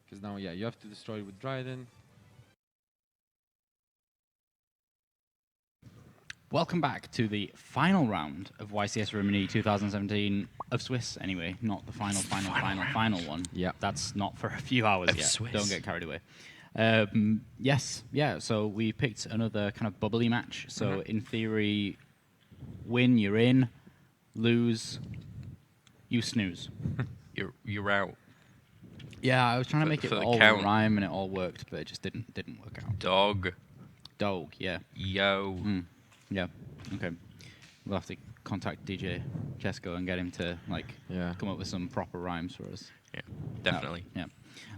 Because now, yeah, you have to destroy it with Dryden. Welcome back to the final round of YCS Rimini 2017 of Swiss. Anyway, not the final one. Yeah. That's not for a few hours Of yet. Swiss. Don't get carried away. Yes, yeah. So we picked another kind of bubbly match. So in theory, win, you're in. Lose, you snooze. You're out. Yeah, I was trying to For- make it for the all count. rhyme and it all worked, but it just didn't work out. Dog. Dog, yeah. Yo. Yeah. Okay. We'll have to contact DJ Chesko and get him to come up with some proper rhymes for us. Yeah, definitely. Yeah.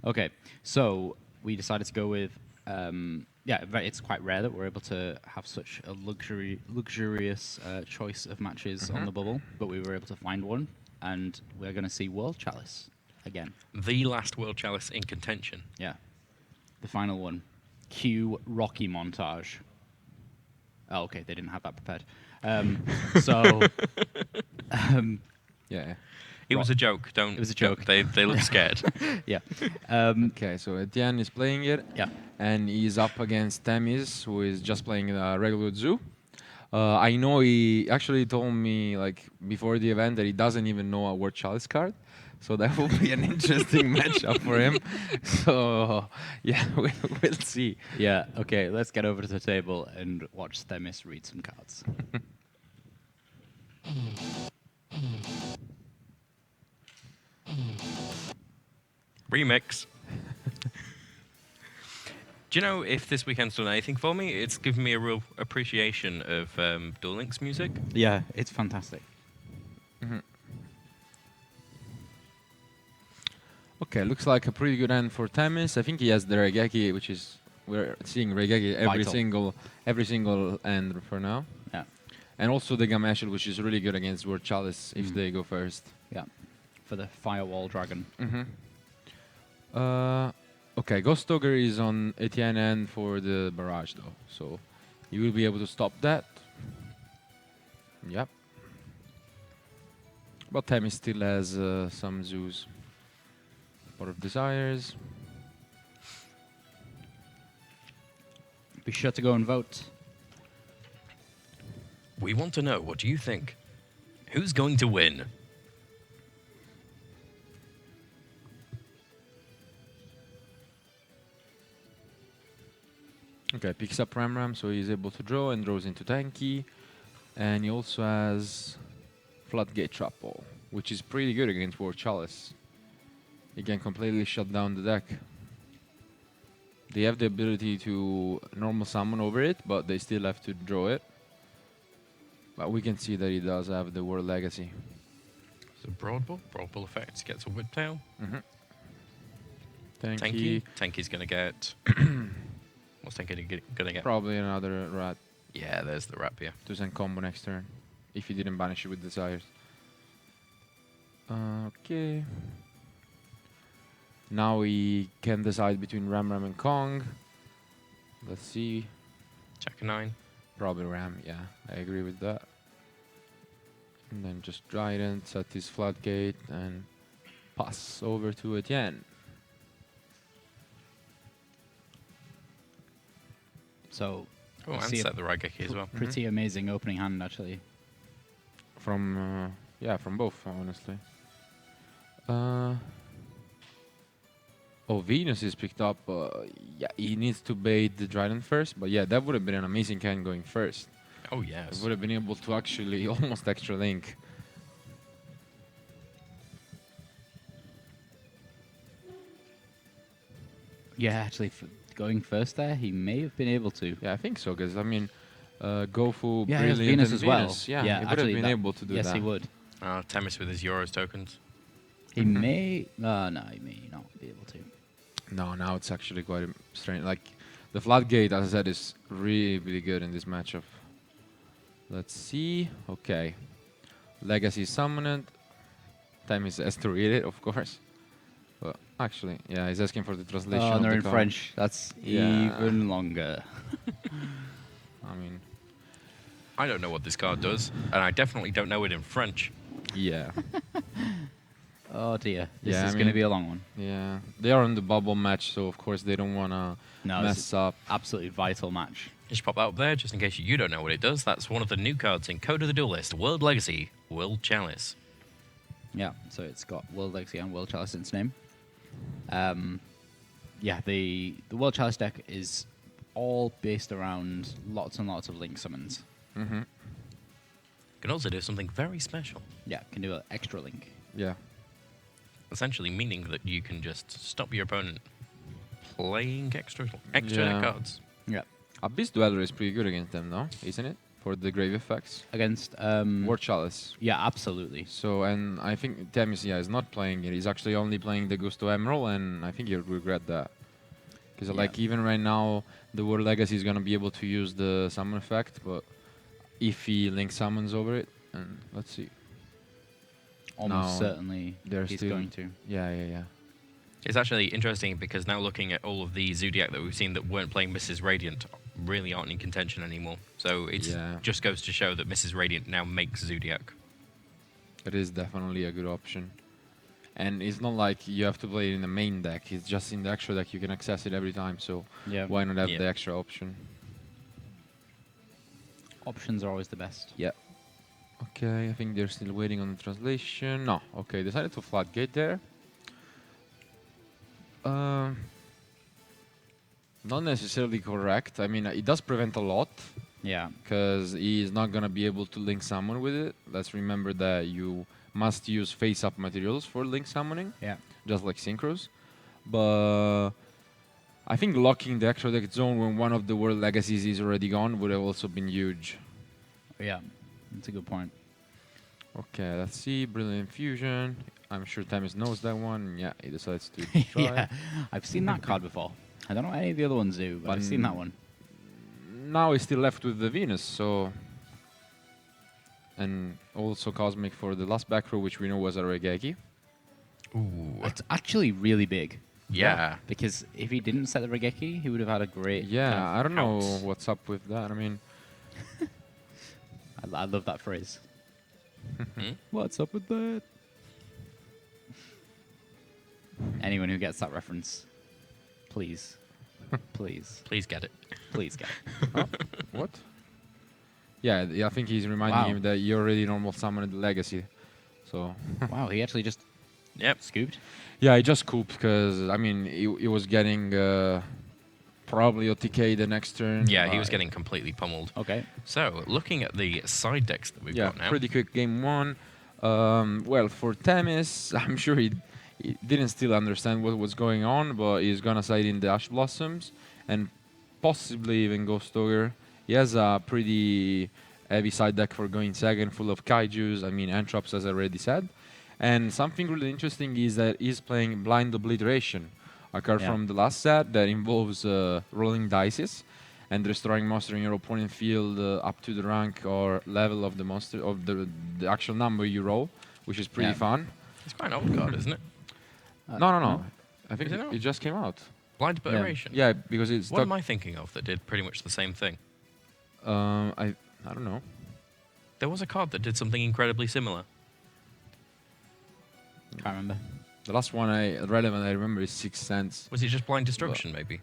Okay. So we decided to go with it's quite rare that we're able to have such a luxurious choice of matches on the bubble, but we were able to find one, and we're going to see World Chalice again. The last World Chalice in contention. Yeah. The final one. Cue Rocky montage. Oh, okay. They didn't have that prepared. Yeah. It was a joke. It was a joke. They look scared. Yeah. Okay, so Etienne is playing it. Yeah. And he's up against Themis, who is just playing regular Zoo. I know he actually told me before the event that he doesn't even know a World Chalice card. So that will be an interesting matchup for him. So, yeah, we'll see. Yeah, okay, let's get over to the table and watch Themis read some cards. Remix. Do you know if this weekend's done anything for me? It's given me a real appreciation of Duel Links music. Yeah, it's fantastic. Okay, looks like a pretty good hand for Themis. I think he has the Regeki, which is we're seeing Regeki every single end for now. Yeah. And also the Gameshel, which is really good against World Chalice if they go first. Yeah, for the Firewall Dragon. Okay, Ghost Ogre is on Etienne end for the barrage though, so he will be able to stop that. Yep. But Themis still has some zoos. Pot of Desires. Be sure to go and vote. We want to know, what do you think? Who's going to win? Okay, picks up Ram, so he's able to draw and draws into Tanky. And he also has Floodgate Trap Ball, which is pretty good against World Chalice. He can completely shut down the deck. They have the ability to normal summon over it, but they still have to draw it. But we can see that he does have the World Legacy. So Broad Bull effect gets a Whiptail. Tanky. Tanky's going to get... What's Tanky going to get? Probably another Rat Yeah, there's the Rapier. to send combo next turn, if he didn't banish it with Desires. Okay. Now he can decide between Ram and Kong. Let's see. Jack of 9. Probably Ram, yeah. I agree with that. And then just Trident, set his Floodgate, and pass over to Etienne. So, Oh, I and see set the Raigeki as well. pretty amazing opening hand, actually. From both, honestly. Venus is picked up. Yeah, he needs to bait the Trident first, but yeah, that would have been an amazing can going first. Oh, yes. It would have been able to actually almost extra link. Yeah, actually, going first there, he may have been able to. Yeah, I think so, because I mean, Gofu, Yeah, he has Brilliant, Venus and as well. Venus. Yeah, Yeah, he would actually have been that- able to do yes, that. he would. Themis with his Euros tokens. He may... no, he may not be able to. No, now it's actually quite strange. Like, the Floodgate, as I said, is really, really good in this matchup. Let's see. Okay. Legacy Summoned. Themis has to read it, of course. But actually, yeah, he's asking for the translation. Oh, of and they're the in card. French. That's Yeah. even longer. I mean, I don't know what this card does, and I definitely don't know it in French. yeah. Oh dear, this Yeah, is I going to mean- be a long one. Yeah, they are on the bubble match, so of course they don't want to No, this mess is up. absolutely vital match. Just pop that up there, just in case you don't know what it does. That's one of the new cards in Code of the Duelist, World Legacy, World Chalice. Yeah, so it's got World Legacy and World Chalice in its name. Yeah, the World Chalice deck is all based around lots and lots of link summons. Mm-hmm. Can also do something very special, Yeah, can do an extra link. Yeah. essentially meaning that you can just stop your opponent playing extra Yeah. cards. Yeah. Abyss Dweller is pretty good against them, no? Isn't it? For the grave effects. Against War Chalice. yeah, absolutely. So, and I think Themis, is not playing it. He's actually only playing the Gusto Emerald, and I think he'll regret that. Because, Yeah. like, even right now, the World Legacy is going to be able to use the summon effect, but if he link summons over it, and let's see. Almost No, certainly they're he's still- going to. Yeah. It's actually interesting because now looking at all of the Zoodiac that we've seen that weren't playing Mrs. Radiant really aren't in contention anymore. So it Yeah. just goes to show that Mrs. Radiant now makes Zoodiac. It is definitely a good option. And it's not like you have to play it in the main deck. It's just in the extra deck you can access it every time. So Yeah. why not have Yeah. the extra option? Options are always the best. Yeah. Okay, I think they're still waiting on the translation. No, okay, decided to floodgate there. Not necessarily correct. I mean, it does prevent a lot Yeah. because he's not gonna be able to link summon with it. Let's remember that you must use face-up materials for link summoning, Yeah. just like synchros. But I think locking the extra deck zone when one of the world legacies is already gone would have also been huge. Yeah. That's a good point. Okay, let's see. Brilliant Infusion. I'm sure Themis knows that one. Yeah, he decides to try. Yeah. I've seen that card before. I don't know what any of the other ones do, but I've seen that one. Now he's still left with the Venus, so... And also Cosmic for the last back row, which we know was a Regeki. Ooh. It's actually really big. Yeah. Because if he didn't set the Regeki, he would have had a great. Yeah, kind of I don't know pounce. what's up with that. I mean, I love that phrase. Hmm? What's up with that? Anyone who gets that reference, please, please, Please get it. please get it. what? Yeah, I think he's reminding Wow. him that you already normal summoned the Legacy. So... Wow, he actually just Yep. scooped. Yeah, I just cooped because, I mean, he was getting probably OTK the next turn. Yeah, he was getting completely pummeled. Okay. So, looking at the side decks that we've Yeah, got now. pretty quick game one. Well, for Themis, I'm sure he didn't still understand what was going on, but he's gonna side in the Ash Blossoms and possibly even Ghost Ogre. He has a pretty heavy side deck for going second, full of Kaijus, I mean Anthrops, as I already said. And something really interesting is that he's playing Blind Obliteration, a card Yeah. from the last set that involves rolling dices and destroying monster in your opponent field up to the rank or level of the monster of the actual number you roll, which is pretty Yeah. fun. It's quite an old card, isn't it? No. I think Is it not? it just came out. Blind Obliteration. Yeah, because it's What am I thinking of that did pretty much the same thing? I don't know. There was a card that did something incredibly similar. Can't remember. The last one I remember is 6 cents. Was it just Blind Destruction, maybe?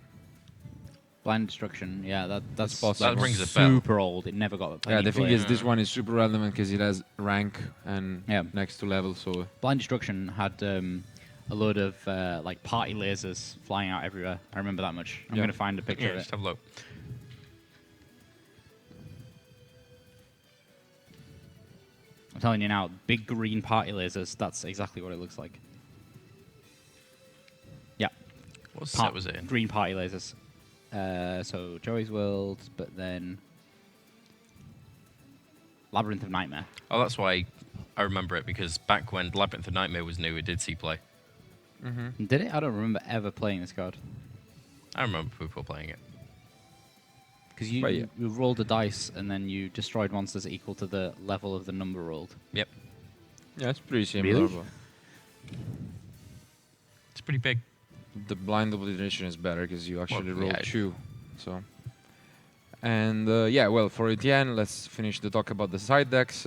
Blind Destruction. Yeah, that's It's possible. That rings a bell. super old. It never got. Yeah, any the thing play. is, this one is super relevant because it has rank and Yeah. next to level. So Blind Destruction had a load of like party lasers flying out everywhere. I remember that much. I'm Yeah. gonna find a picture Yeah, of just it. have a look. I'm telling you now, big green party lasers. That's exactly what it looks like. Yeah, What set was it in? green party lasers. So Joey's World, but then Labyrinth of Nightmare. Oh, that's why I remember it, because back when Labyrinth of Nightmare was new, it did see play. Did it? I don't remember ever playing this card. I remember people playing it. Because you, Right, yeah. you rolled a dice and then you destroyed monsters equal to the level of the number rolled. Yep. yeah, it's pretty similar. Really? It's pretty big. But the blind obliteration is better because you actually Well, roll yeah. 2. So, And yeah, well, for Etienne, let's finish the talk about the side decks.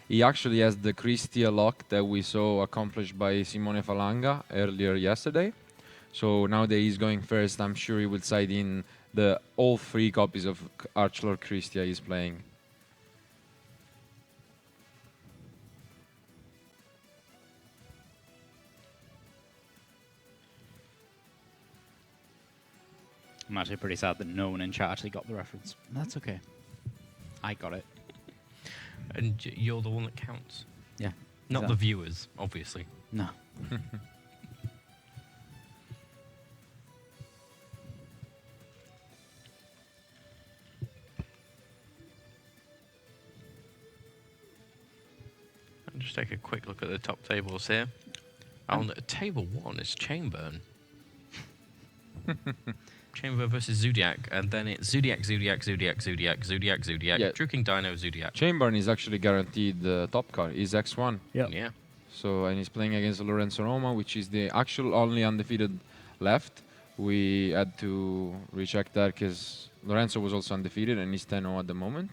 He actually has the Christia lock that we saw accomplished by Simone Falanga earlier yesterday. So now that he's going first, I'm sure he will side in the all 3 copies of Archlord Christia he's playing. I'm actually pretty sad that no one in chat actually got the reference. That's okay. I got it. And you're the one that counts. Yeah. Not So- the viewers, obviously. No. I'll just take a quick look at the top tables here. On table 1 is Chamber. Chamber versus Zoodiac, and then it's Zoodiac, Zoodiac, Zoodiac, Zoodiac, Zoodiac, Zoodiac, Yeah. Drew King Dino, Zoodiac. Chamberlain is actually guaranteed the top card. He's X1. Yep. Yeah. So, and he's playing against Lorenzo Roma, which is the actual only undefeated left. We had to recheck that because Lorenzo was also undefeated and he's 10-0 at the moment.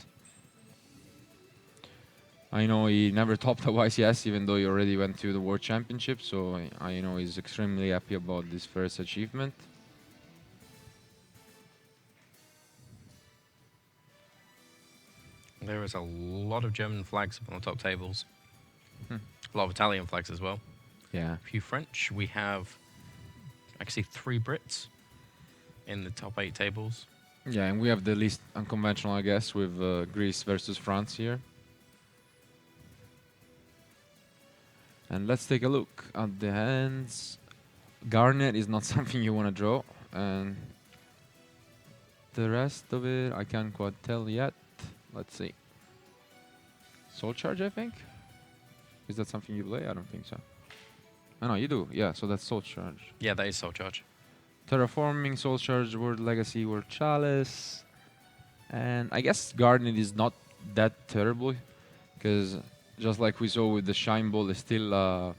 I know he never topped the YCS, even though he already went to the World Championship. So I know he's extremely happy about this first achievement. There is a lot of German flags up on the top tables. Hmm. A lot of Italian flags as well. Yeah. A few French. We have actually 3 Brits in the top 8 tables. Yeah, and we have the least unconventional, I guess, with Greece versus France here. And let's take a look at the hands. Garnet is not something you want to draw, and the rest of it I can't quite tell yet. Let's see. Soul Charge, I think? Is that something you play? I don't think so. Oh, no, you do. Yeah, so that's Soul Charge. Yeah, that is Soul Charge. Terraforming, Soul Charge, World Legacy, World Chalice. And I guess Garnet is not that terrible, because just like we saw with the Shine Ball, it's still a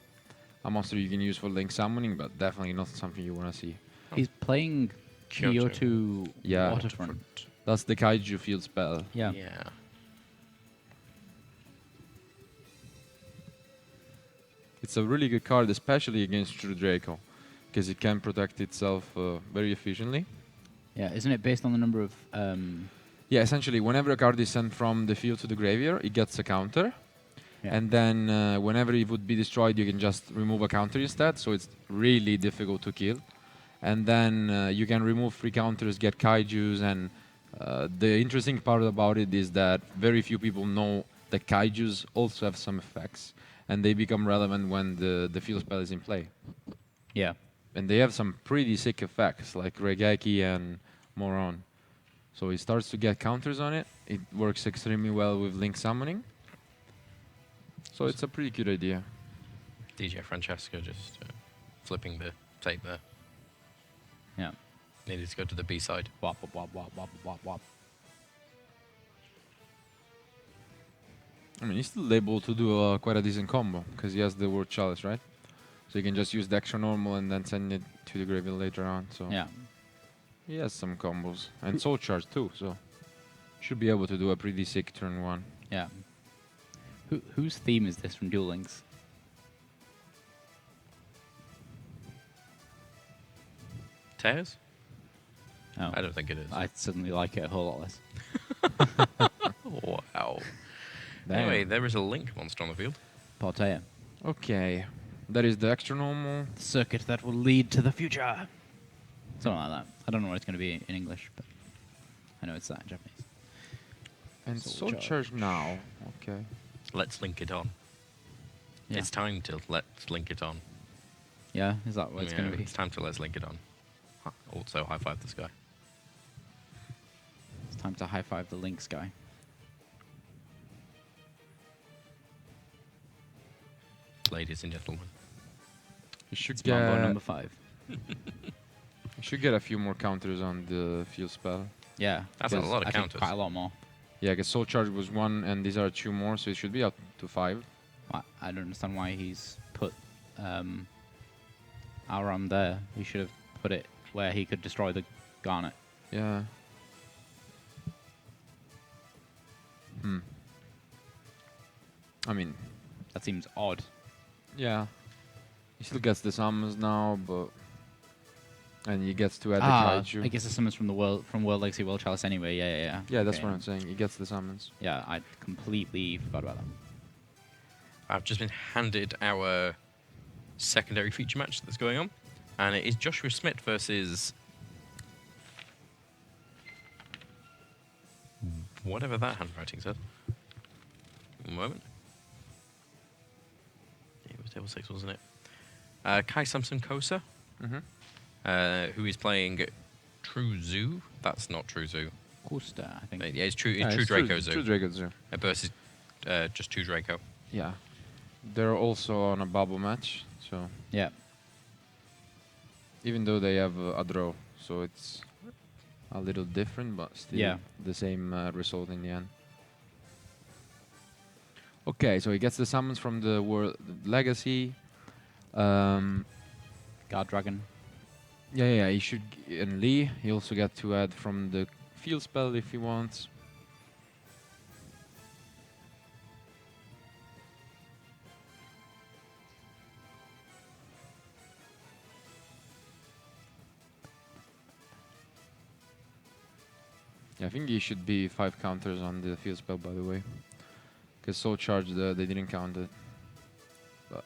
monster you can use for link summoning, but definitely not something you want to see. He's playing Kyoto Yeah. Waterfront. That's the Kaiju field spell. Yeah. Yeah. It's a really good card, especially against True Draco, because it can protect itself very efficiently. Yeah. Isn't it based on the number of Yeah, essentially, whenever a card is sent from the field to the graveyard, it gets a counter. Yeah. And then whenever it would be destroyed, you can just remove a counter instead, so it's really difficult to kill. And then you can remove 3 counters, get Kaijus, and the interesting part about it is that very few people know that Kaijus also have some effects, and they become relevant when the field spell is in play. Yeah. And they have some pretty sick effects, like Regeki and Moron. So it starts to get counters on it. It works extremely well with link summoning. So it's a pretty good idea. DJ Francesco just flipping the tape there. Yeah. Needed to go to the B side. Wop wop wop wop wop wop wop. I mean, he's still able to do quite a decent combo, because he has the World Chalice, right? So you can just use the extra normal and then send it to the graveyard later on. So Yeah. he has some combos. And Soul Charge too, so should be able to do a pretty sick turn 1. Yeah. Whose theme is this from Duel Links? Tears? Oh. I don't think it is. I suddenly like it a whole lot less. Wow. Damn. Anyway, there is a Link monster on the field. Portea. Okay. That is the extra normal. The circuit that will lead to the future. Something like that. I don't know what it's going to be in English, but I know it's that in Japanese. And Soul Soul Charge now. Okay. Let's link it on. Yeah. It's time to let's link it on. Yeah, is that what it's going to be? It's time to let's link it on. Also, high five this guy. It's time to high five the Lynx guy. Ladies and gentlemen. You should It's Mambo get number 5. you should get a few more counters on the field spell. Yeah. That's a because lot of I think counters. Quite a lot more. Yeah, because Soul Charge was 1 and these are 2 more, so it should be up to 5. I don't understand why he's put Auron there. He should have put it where he could destroy the Garnet. Yeah. I mean, That seems odd. yeah. He still gets the summons now, but and he gets to add the I kaiju. guess the summons from the World Legacy World Chalice anyway. Yeah. Yeah, that's Okay. what I'm saying. He gets the summons. Yeah, I completely forgot about that. I've just been handed our secondary feature match that's going on, and it is Joshua Smith versus whatever that handwriting says. One moment. It was table 6, wasn't it? Kai Samson Kosa, Mm-hmm. who is playing True Zoo. That's not True Zoo. Costa, I think. Yeah, it's True, Yeah, True Draco True Zoo. Draco Zoo. Versus just True Draco. Yeah. They're also on a bubble match, so Yeah. even though they have a draw, so it's a little different, but still Yeah. the same result in the end. Okay, so he gets the summons from the World Legacy. Guard Dragon. Yeah, he should. And Lee, he also got to add from the field spell if he wants. Yeah, I think he should be 5 counters on the field spell, by the way. Because Soul Charge, they didn't count it. But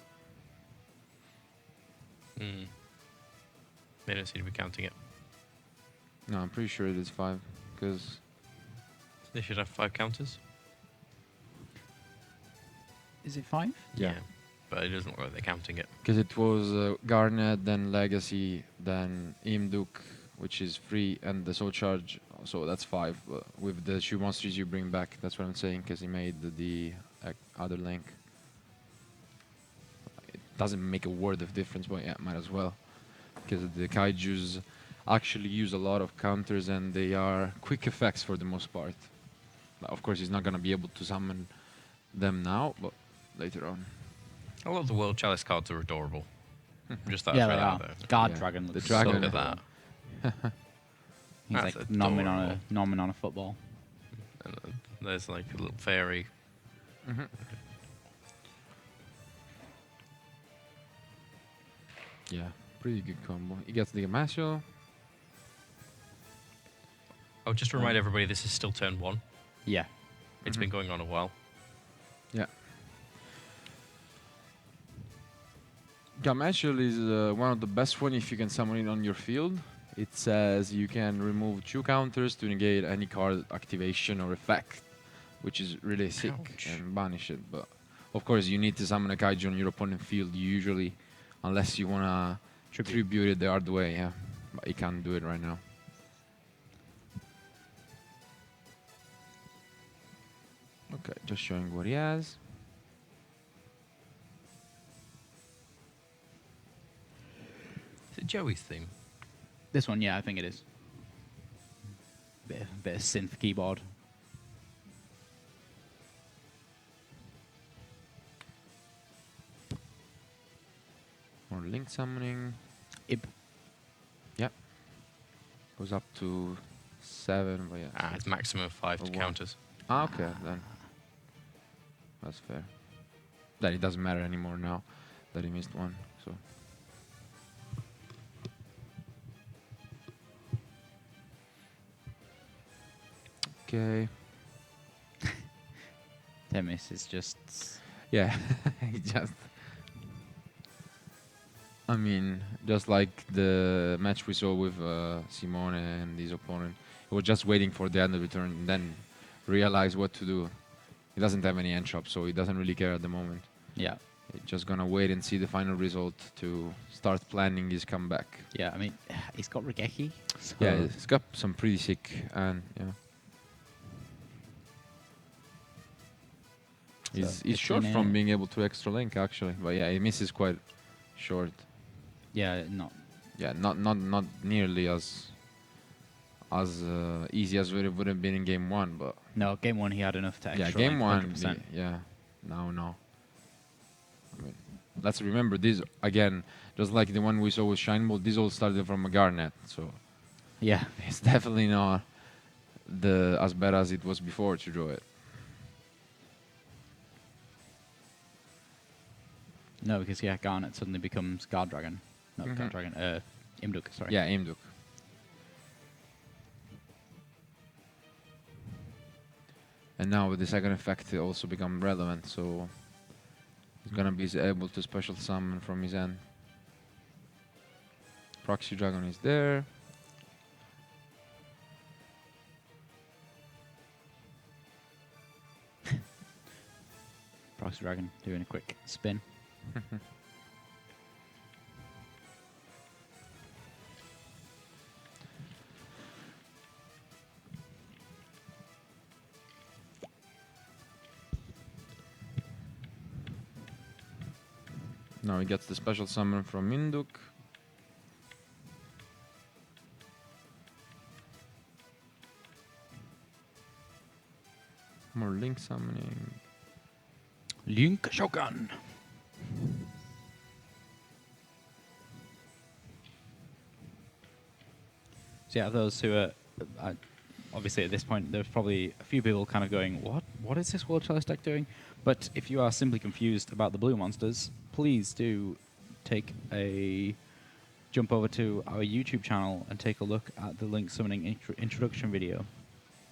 They don't seem to be counting it. no, I'm pretty sure it is 5. Because They should have 5 counters. Is it 5? yeah, But it doesn't look like they're counting it. because it was Garnet, then Legacy, then Imduk, which is free, and the Soul Charge. So that's 5. With the Shoe Monsters you bring back, that's what I'm saying, because he made the other link. It doesn't make a word of difference, but yeah, might as well. Because the Kaijus actually use a lot of counters, and they are quick effects for the most part. But of course, he's not going to be able to summon them now, but later on. A lot of the World Chalice cards are adorable. Just that Yeah, I'd they throw that are. out there. Guard Yeah. Dragon The looks dragon. Look so at cool. that. He's That's like nomming adorable. on a football. And there's like a little fairy. Yeah, pretty good combo. He gets the Gamasio. Oh, just to remind everybody, this is still turn 1. Yeah. It's been going on a while. Yeah. Gamashel is one of the best one if you can summon it on your field. It says you can remove 2 counters to negate any card activation or effect, which is really sick, Ouch. and banish it. But of course, you need to summon a kaiju on your opponent field usually, unless you wanna tribute it the hard way. Yeah, but you can't do it right now. Okay, just showing what he has. Is it Joey's theme? This one, yeah, I think it is. Bit of synth keyboard. More link summoning. Ib. Yep. Goes up to 7, but yeah. It's maximum 5 to one. counters. Okay, then. That's fair. Then it doesn't matter anymore now that he missed one, so. Okay. Themis is just... Yeah, he just. I mean, just like the match we saw with Simone and his opponent, he was just waiting for the end of the turn and then realized what to do. He doesn't have any end shop, so he doesn't really care at the moment. Yeah. He's just gonna wait and see the final result to start planning his comeback. Yeah, I mean, he's got Regeki. So Yeah, he's got some pretty sick and yeah. He's it's short in from a- being able to extra link actually, but yeah, he misses quite short. Yeah, not... Yeah, not nearly as easy as it would have been in game 1, but No, game 1 he had enough to extra. yeah, game like, 1, 100%. yeah, no. I mean, let's remember this again, just like the one we saw with Shineball. This all started from a Garnet, so Yeah. it's definitely not as bad as it was before to draw it. No, because yeah, Garnet suddenly becomes Guard Dragon. No, Mhm. Guard Dragon. Imduk, sorry. Yeah, Imduk. And now with the second effect, it also become relevant, so he's gonna be able to special summon from his end. Proxy Dragon is there. Proxy Dragon doing a quick spin. Now he gets the special summon from Imduk. More link summoning. Link Shogun. So yeah, those who are obviously at this point, there's probably a few people kind of going, "What is this World Chalice deck doing?" But if you are simply confused about the blue monsters, please do take a jump over to our YouTube channel and take a look at the Link Summoning introduction video.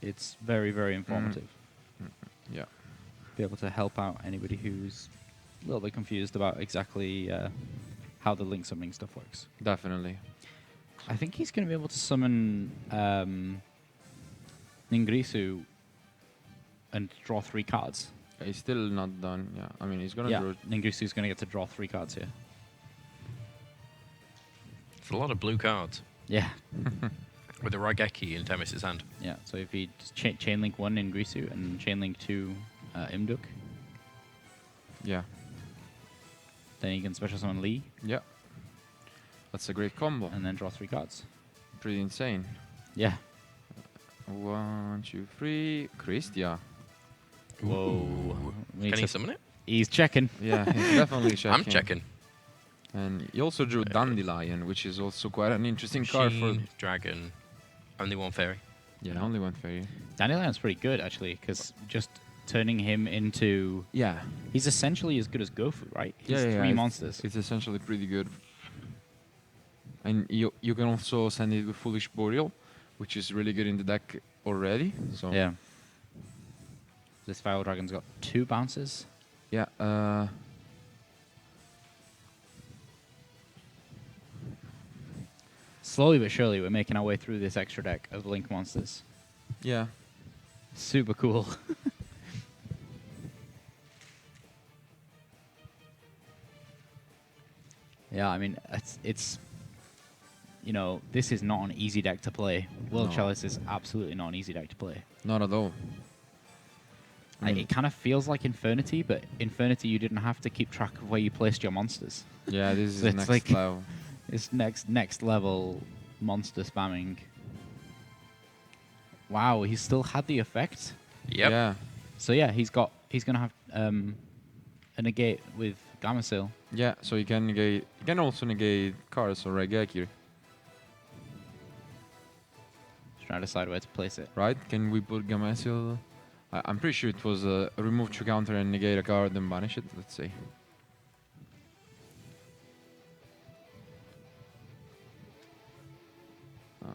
It's very, very informative. Yeah. Be able to help out anybody who's a little bit confused about exactly how the Link Summoning stuff works. Definitely. I think he's going to be able to summon Ningrisu and draw 3 cards. He's still not done. Yeah. I mean, he's gonna Yeah, draw. Ningrisu's going to get to draw 3 cards here. It's a lot of blue cards Yeah, with the Raigeki in Themis' hand. yeah. So if he just chain link 1 Ningrisu and chain link 2 Imduk, Yeah. then he can special summon Lee Yeah. That's a great combo. and then draw 3 cards. Pretty insane. Yeah. 1, 2, 3. Christia. Whoa. We need Can he to- summon it? He's checking. Yeah, he's definitely checking. I'm checking. And he also drew Dandelion, which is also quite an interesting card for. Machine, Dragon, only one fairy. Yeah, only one fairy. Dandelion's pretty good, actually, because just turning him into... Yeah. He's essentially as good as Gofu, right? He's Yeah, 3 it's- monsters. It's essentially pretty good. And you can also send it with Foolish Boreal, which is really good in the deck already. So Yeah. This Fire Dragon's got 2 bounces. yeah. Slowly but surely, we're making our way through this extra deck of Link monsters. Yeah. Super cool. Yeah, I mean, it's you know, this is not an easy deck to play. World No. Chalice is absolutely not an easy deck to play. Not at all. I mean, It kind of feels like Infernity, but Infernity you didn't have to keep track of where you placed your monsters. yeah, this is So it's next like- level. It's next level monster spamming. Wow, he still had the effect. Yep. Yeah. So yeah, he's gonna have a negate with Gamma Seal. Yeah, so you can negate. You can also negate cards or Raigeki, Just trying to decide where to place it. right? Can we put Gameciel? I'm pretty sure it was a remove 2 counter and negate a card then banish it. Let's see. Okay.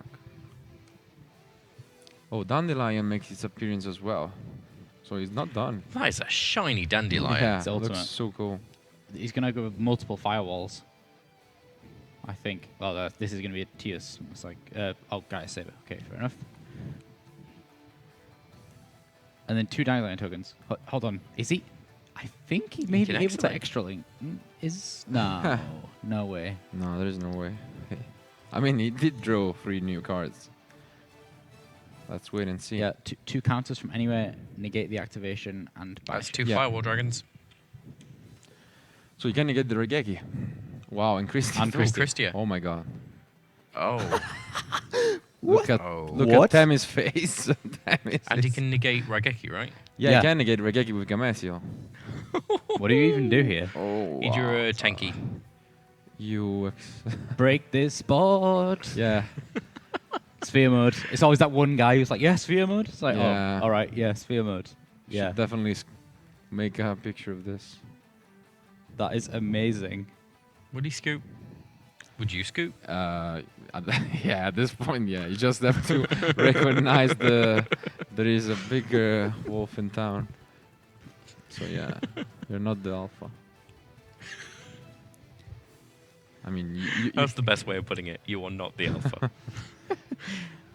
Oh, Dandelion makes its appearance as well. So he's not done. That is a shiny dandelion. Yeah, It's it looks ultimate. so cool. He's gonna go with multiple firewalls. I think. Well, this is gonna be a Tia's. It's like, oh, guys, save it. Okay, fair enough. And then 2 Dandelion tokens. Hold on, is he? I think he may be can able to X-Link. extra link. Is no, no way. No, there is no way. I mean, he did draw 3 new cards. Let's wait and see. Yeah, two counters from anywhere negate the activation and That's bash. 2 Yeah. Firewall Dragons. So you can negate the Raigeki. Wow, and Christie. And too. Christie. Christia. Oh my god. Oh. Look at Oh. look What? at Tammy's face. Tammy's And you face. can negate Raigeki, right? Yeah, Yeah. you can negate Raigeki with Gameciel. What do you even do here? Oh, He drew a tanky. You. Break this board. Yeah. Sphere mode. It's always that one guy who's like, yeah, sphere mode. It's like, Yeah. oh, all right, yeah, sphere mode. Should Yeah. definitely make a picture of this. That is amazing. Would he scoop? Would you scoop? Yeah, at this point, yeah, you just have to recognize there is a bigger wolf in town. So yeah, you're not the alpha. I mean, That's the best way of putting it. You are not the alpha.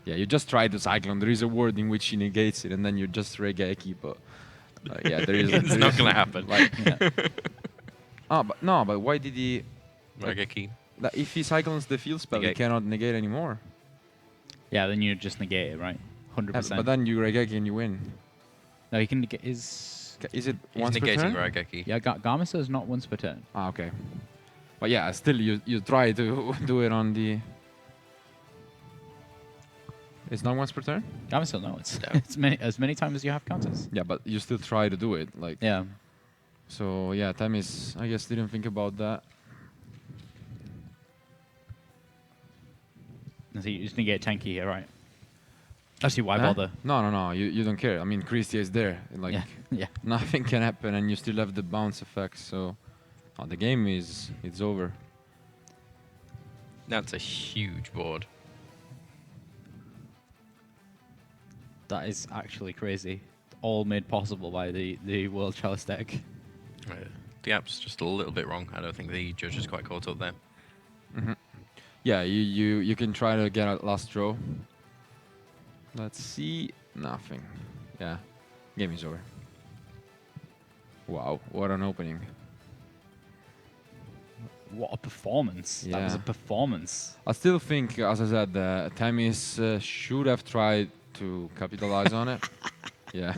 yeah, you just try the cyclone. There is a word in which he negates it, and then you just regeki. But yeah, there is. It's not gonna happen. Like, Yeah. but no, but why did he? Like, Rageki. if he cyclones the field spell, he Negate. cannot negate anymore. Yeah, then you just negate it, right? 100%. But then you regeki and you win. No, he can negate his... Is it He's once per negating turn? Rageki. Yeah, Garmasa is not once per turn. Ah, okay. But yeah, still you try to do it on the. It's not once per turn. Garmasa, no, it's No. it's as many times as you have counters. Yeah, but you still try to do it, like. Yeah. So yeah, Themis, I guess didn't think about that. So you just negate tanky here, right? Actually, why Huh? bother? No. You don't care. I mean, Christia is there. Like Yeah. Yeah. nothing can happen, and you still have the bounce effect. So, the game it's over. That's a huge board. That is actually crazy. All made possible by the World Chalice deck. The app's just a little bit wrong. I don't think the judge is quite caught up there. Yeah, you can try to get a last draw. Let's see. Nothing. Yeah, game is over. Wow, what an opening. What a performance. That was a Yeah. performance. I still think, as I said, Themis should have tried to capitalize on it. Yeah.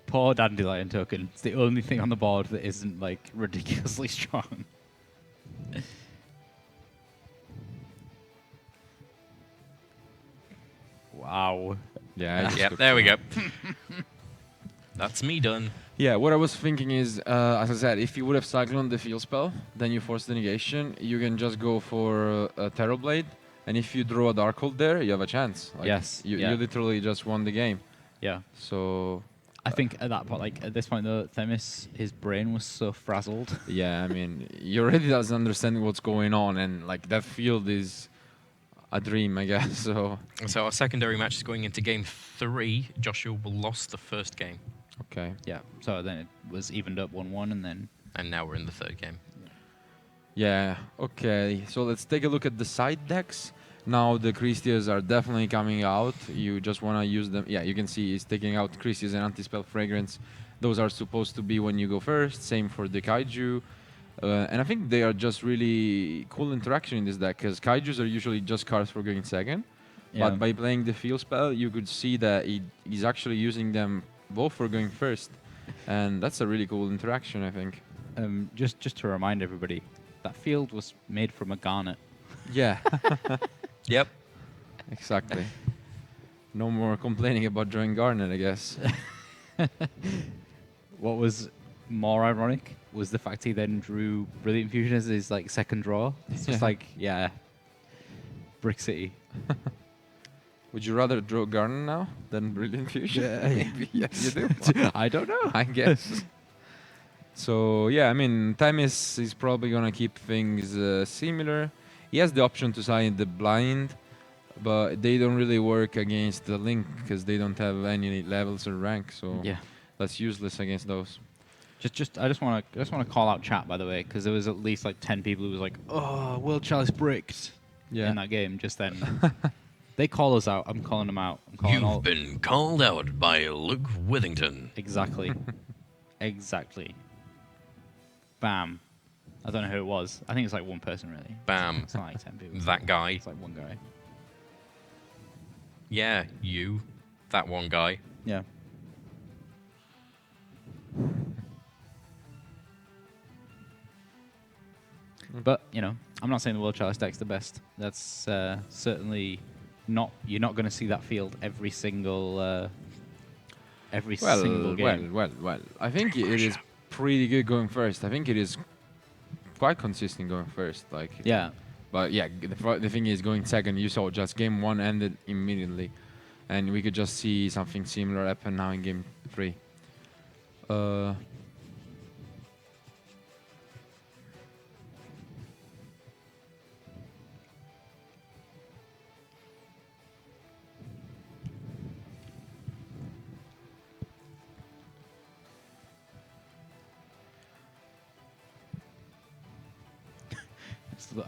Poor Dandelion token. It's the only thing on the board that isn't like ridiculously strong. Wow. Yeah. I just Yep, took there we go. some. That's me done. Yeah, what I was thinking is, as I said, if you would have cycloned the field spell, then you force the negation, you can just go for a Terror Blade, and if you draw a Darkhold there, you have a chance. Like, Yes, You, yeah. you literally just won the game. Yeah. So, I think at that point, like at this point though, Themis, his brain was so frazzled. yeah, I mean, he already doesn't understand what's going on, and like that field is a dream, I guess. So, So our secondary match is going into game 3. Joshua lost the first game, okay. Yeah. So then it was evened up 1-1, and then and now we're in the third game. Yeah, okay. So let's take a look at the side decks. Now the Christias are definitely coming out. You just want to use them. Yeah, you can see he's taking out Christias and Anti-Spell Fragrance. Those are supposed to be when you go first. Same for the Kaiju. And I think they are just really cool interaction in this deck, because Kaijus are usually just cards for going second. yeah. But by playing the field spell, you could see that he's actually using them both for going first. And that's a really cool interaction, I think. Just to remind everybody, that field was made from a garnet. Yeah. Yep. Exactly. No more complaining about drawing Garnet, I guess. What was more ironic was the fact he then drew Brilliant Fusion as his like second draw. It's just Yeah. like, yeah, Brick City. Would you rather draw Garnet now than Brilliant Fusion? Maybe, yes, you do. I don't know. I guess. So, yeah, I mean, Themis is probably going to keep things similar. He has the option to sign the blind, but they don't really work against the Link because they don't have any levels or rank, so Yeah. that's useless against those. I just want to call out chat, by the way, because there was at least like 10 people who was like, "Oh, World Chalice bricked" in that game just then. They call us out. I'm calling them out. I'm calling all You've been called out by Luke Withington. exactly, exactly. Bam. I don't know who it was. I think it's like one person really. Bam. It's not like 10 people. That guy. It's like one guy. Yeah, you. That one guy. Yeah. But, you know, I'm not saying the World Chalice deck's the best. That's certainly not... You're not going to see that field every single single game. Well. I think it is pretty good going first. I think it is quite consistent going first. Like, Yeah. But yeah, the thing is, going second, you saw just game 1 ended immediately, and we could just see something similar happen now in game 3.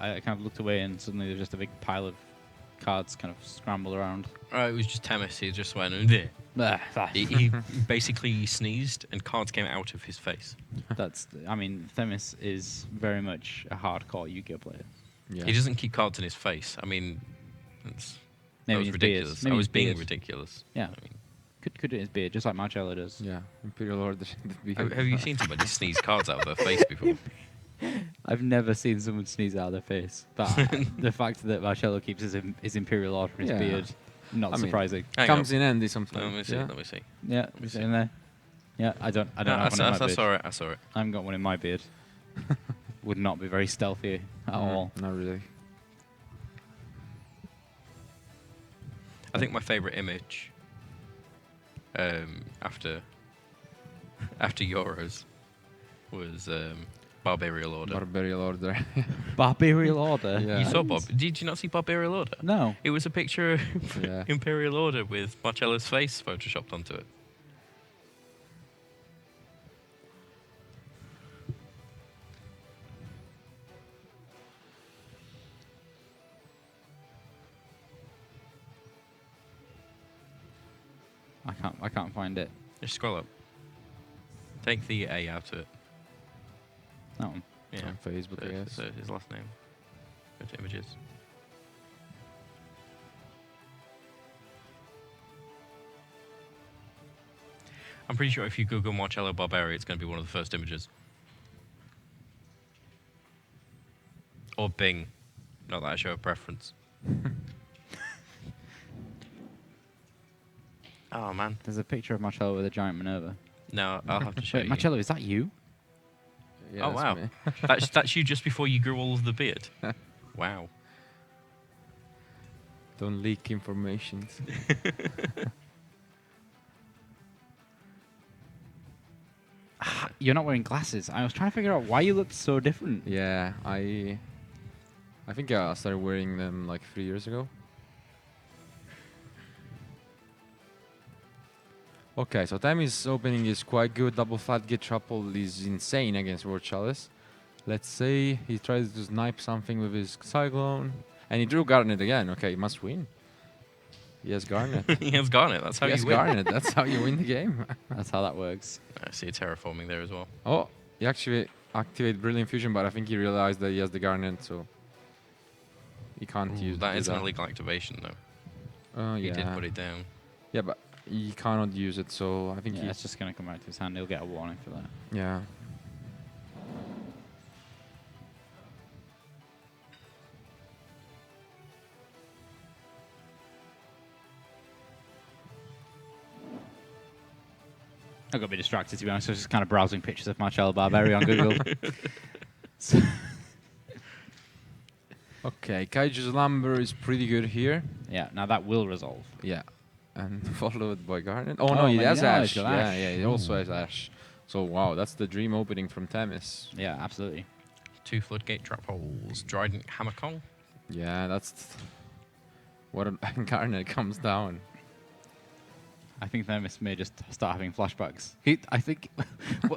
I kind of looked away, and suddenly there's just a big pile of cards kind of scrambled around. It was just Themis. He just went and there. He basically sneezed and cards came out of his face. I mean, Themis is very much a hardcore Yu-Gi-Oh player. Yeah. He doesn't keep cards in his face. I mean, that Maybe was his beard. ridiculous. Maybe I was his being beard. ridiculous. Yeah. I mean, Could in his beard, just like Marcello does. Yeah. Imperial Order. have you seen somebody sneeze cards out of their face before? I've never seen someone sneeze out of their face. But the fact that Marcello keeps his Imperial Order in his Yeah. beard, not I mean, surprising. Hang Comes on. in handy sometimes. Let me see. Yeah. Let me see. Yeah, me is it see. in there? Yeah, I don't have one in my I beard. saw it. I saw it. I haven't got one in my beard. Would not be very stealthy at all. Not really. I think my favorite image after Euros was Barbarial Order. Barbarial Order. Barbarial Order. Yeah. You saw Did you not see Barbarial Order? No. It was a picture of Yeah. Imperial Order with Marcello's face photoshopped onto it. I can't find it. Just scroll up. Take the A out of it. That one. It's Yeah. on Facebook, I guess. So his last name. Go to images. I'm pretty sure if you Google Marcello Barbari, it's going to be one of the first images. Or Bing. Not that I show a preference. Oh, man. There's a picture of Marcello with a giant Minerva. No, I'll have to show Wait, you. Marcello, is that you? Yeah, Oh, that's wow. me. That's you just before you grew all of the beard. Wow. Don't leak information. You're not wearing glasses. I was trying to figure out why you looked so different. Yeah, I think I started wearing them like 3 years ago. Okay, so Tammy's opening is quite good. Double flat gate triple is insane against World Chalice. Let's say he tries to snipe something with his Cyclone. And he drew Garnet again. Okay, he must win. He has Garnet. He has Garnet. That's how He you has win. Garnet. That's how you win the game. That's how that works. I see a terraforming there as well. Oh, he actually activated Brilliant Fusion, but I think he realized that he has the Garnet, so he can't use That do is an illegal activation, though. Yeah. He did put it down. Yeah, but he cannot use it, so I think Yeah, he. it's just going to come out to his hand. He'll get a warning for that. Yeah. I got a bit distracted, to be honest. I was just kind of browsing pictures of Marcello Barbari on Google. Okay, Kaiju Slumber is pretty good here. Yeah, now that will resolve. Yeah. And followed by Garnet. Oh, Oh, no, he man, has yeah, Ash. he's got Yeah, Ash. yeah, he also has Ash. So, wow, that's the dream opening from Themis. Yeah, absolutely. 2 floodgate trap holes. Trident Hammer Kong. Yeah, that's what a Garnet comes down. I think Themis may just start having flashbacks. I think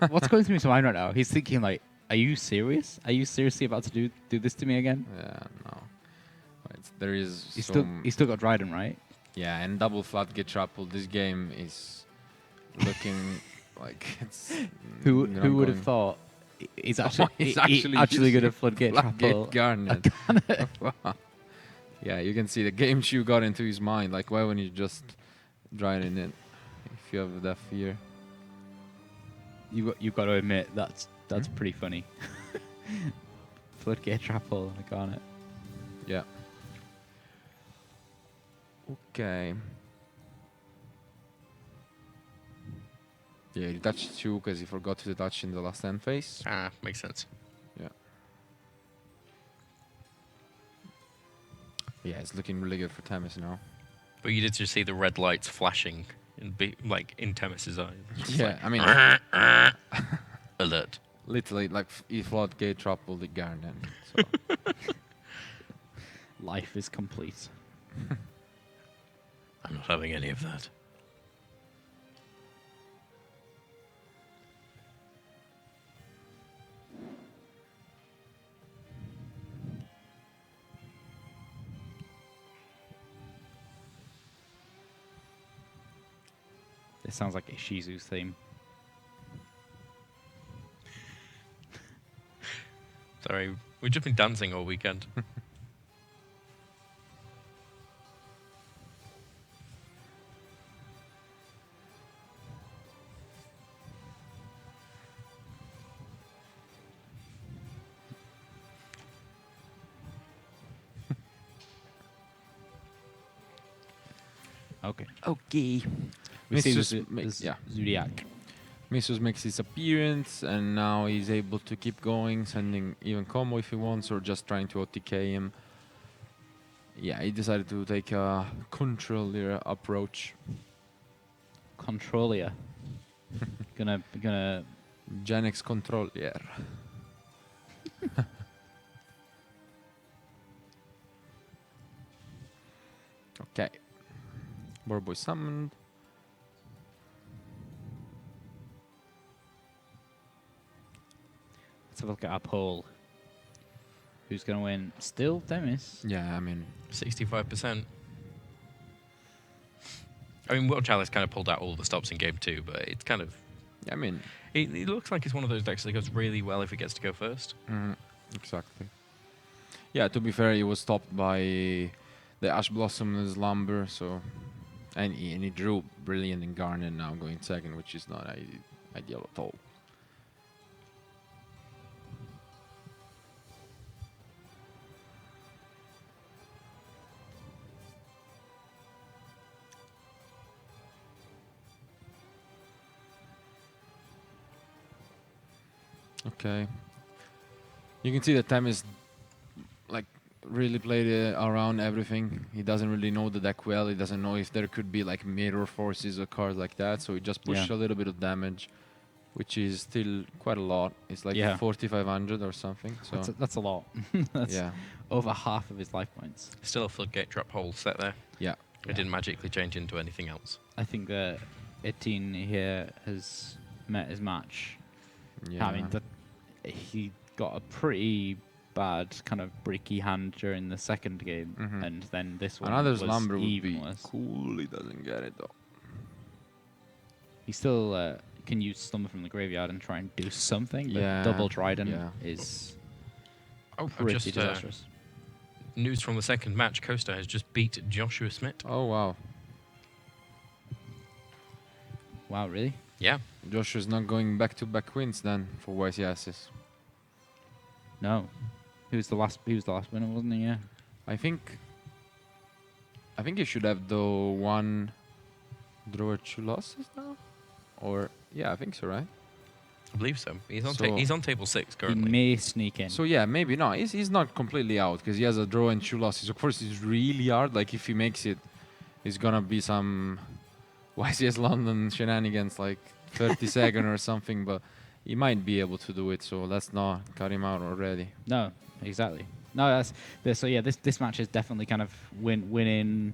what's going through his mind right now? He's thinking like, "Are you serious? Are you seriously about to do this to me again?" Yeah, no. There is He's some... still got Dryden, right? Yeah, and double flat get triple. This game is looking like it's... Who not would have going- thought he's He's actually using going to floodgate Floodgate triple? Garnet. Yeah, you can see the game Chew got into his mind. Like, why wouldn't you just dry it in it if you have that fear? You've got to admit that's pretty funny. Floodgate triple, I got it. Yeah. Okay. Yeah, he touched 2 because he forgot to touch in the last end phase. Ah, makes sense. Yeah. Yeah, it's looking really good for Themis now. But you did just see the red lights flashing in Themis's eyes. Just Yeah, I mean, like, alert. literally, like, he floodgate triple the Garnet. So, Life is complete. I'm not having any of that. This sounds like a Shizu's theme. Sorry, we've just been dancing all weekend. Okay. Okay. We see Missus the makes, yeah. Zoodiac. Missus makes his appearance, and now he's able to keep going, sending even combo if he wants, or just trying to OTK him. Yeah, he decided to take a controller approach. Controller. gonna Gen X controller. Okay. Borboy summoned. let's have a look at our poll. Who's gonna win? Still Themis. Yeah, I mean, 65%. I mean, World Chalice kind of pulled out all the stops in game 2, but it's kind of... I mean, It looks like it's one of those decks that goes really well if it gets to go first. exactly. Yeah, to be fair, he was stopped by the Ash Blossom and Slumber, so... And he drew Brilliant and Garnet now going second, which is not ideal at all. Okay. You can see that Themis like really played around everything. He doesn't really know the deck well. He doesn't know if there could be like mirror forces or cards like that. So he just pushed a little bit of damage, which is still quite a lot. It's like 4,500 or something. So That's a lot. That's over half of his life points. Still a floodgate trap hole set there. Yeah. It didn't magically change into anything else. I think that Etienne here has met his match. Yeah. I mean, he got a pretty bad kind of bricky hand during the second game, and then this one another was slumber would even be worse. cool. He doesn't get it though. He still can use Slumber from the graveyard and try and do something, but Yeah, double Trident yeah. is Oh, pretty just disastrous. news from the second match. Costa has just beat Joshua Smith. Oh wow. Wow, really? Yeah. Joshua's not going back-to-back wins then for YCS's. No. He was the last winner, wasn't he? Yeah. I think he should have the one draw or 2 losses now, or yeah, I think so, right? I believe so. He's on, So- he's on table 6 He currently. may sneak in. So yeah, maybe not. He's not completely out because he has a draw and 2 losses. Of course, it's really hard. Like if he makes it, it's gonna be some YCS London shenanigans, like 30-second or something. But he might be able to do it. So let's not cut him out already. No, exactly. No, so yeah. This match is definitely kind of win in,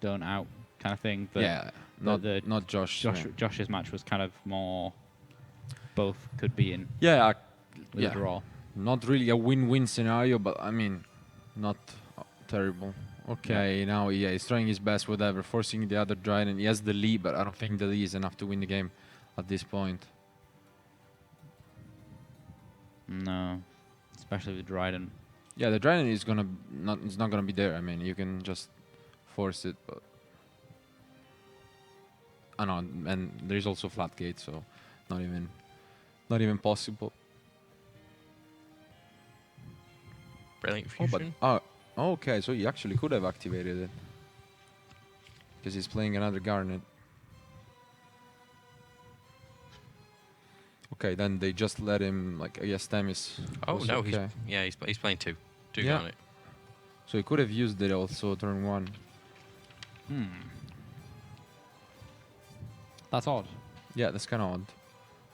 don't out kind of thing. But Yeah, not Josh. Josh's match was kind of more. Both could be in Yeah, with a draw. not really a win-win scenario, but I mean, not terrible. Okay, now he's trying his best, whatever, forcing the other Dryden. He has the lead, but I don't think the lead is enough to win the game at this point. No, especially with Dryden. Yeah, the Dryden is not gonna be there. I mean, you can just force it, but I know, and there's also flat gate, so not even possible. Brilliant Oh, fusion. but okay, so he actually could have activated it because he's playing another Garnet. Okay, then they just let him, like, I guess Themis. Oh was no, okay. he's playing 2. 2 Yeah. Garnet. So he could have used it also turn 1. That's odd. Yeah, that's kind of odd.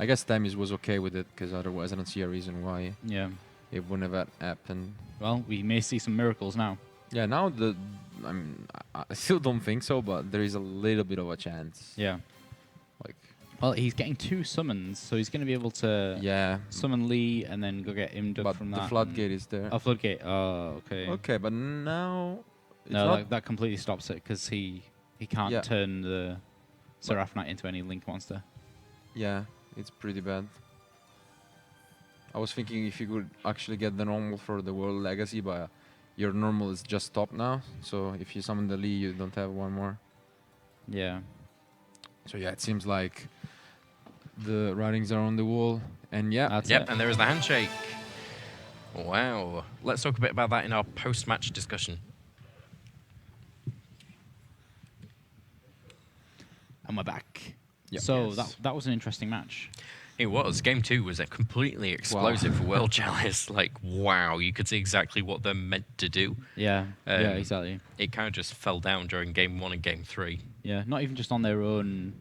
I guess Themis was okay with it because otherwise I don't see a reason why Yeah. it wouldn't have happened. Well, we may see some miracles now. Yeah, now I mean, I still don't think so, but there is a little bit of a chance. Yeah. Like, Well, he's getting 2 summons, so he's going to be able to yeah, summon Lee and then go get him but from the that. floodgate is there. Oh, floodgate. Oh, okay. Okay, but now it's No, not. that completely stops it because he can't Yeah. turn the Seraph Knight into any Link monster. Yeah, it's pretty bad. I was thinking if you could actually get the normal for the World Legacy, but your normal is just top now. So if you summon the Lee, you don't have one more. Yeah. So yeah, it seems like the writings are on the wall. And yeah, That's Yep, it. and there is the handshake. Wow. Let's talk a bit about that in our post-match discussion. And we're back. Yep. So Yes. that was an interesting match. It was. Game 2 was a completely explosive for World Chalice. Like, wow, you could see exactly what they're meant to do. Yeah. Yeah, Um, exactly. It kind of just fell down during Game 1 and Game 3. Yeah, not even just on their own,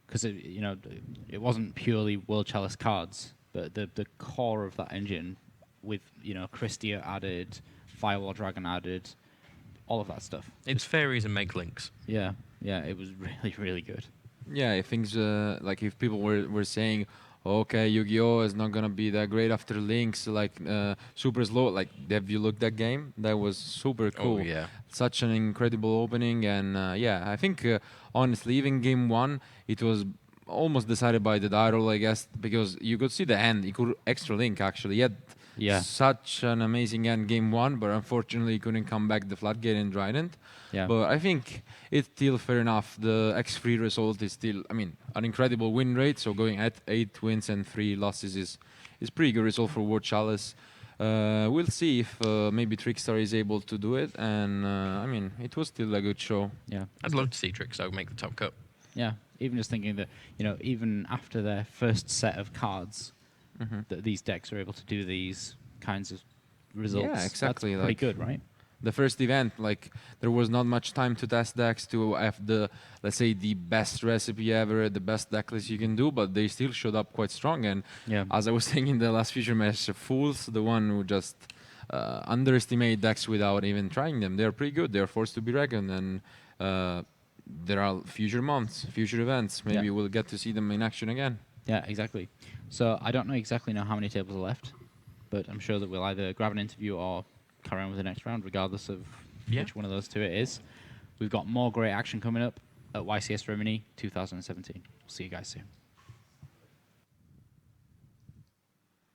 because it wasn't purely World Chalice cards, but the core of that engine, with Christia added, Firewall Dragon added, all of that stuff. It's fairies and make links. Yeah, it was really really good. yeah, if things like if people were saying, okay, Yu-Gi-Oh is not gonna be that great after Links, like super slow. Like, have you looked at game? That was super cool. Oh, yeah. Such an incredible opening, and yeah, I think honestly, even game 1, it was almost decided by the die roll, I guess, because you could see the end. He could extra link actually. He had Yeah. such an amazing end game 1, but unfortunately he couldn't come back the Floodgate and Trident. Yeah. But I think it's still fair enough. The X3 result is still, I mean, an incredible win rate. So going at 8 wins and 3 losses is pretty good result for World Chalice. We'll see if maybe Trickstar is able to do it. And I mean, it was still a good show. Yeah. I'd love to see Trickstar make the top cut. Yeah. Even just thinking that, even after their first set of cards, that these decks are able to do these kinds of results. Yeah, exactly, That's pretty like- good, right? The first event, like, there was not much time to test decks to have the, let's say, the best recipe ever, the best deck list you can do, but they still showed up quite strong. And Yeah. as I was saying in the last future match, Fools, the one who just underestimate decks without even trying them, they're pretty good. They're forced to be reckoned, and there are future months, future events. Maybe Yeah. we'll get to see them in action again. Yeah, exactly. So I don't know how many tables are left, but I'm sure that we'll either grab an interview or carry on with the next round, regardless of Yeah. which one of those two it is. We've got more great action coming up at YCS Rimini 2017. See you guys soon.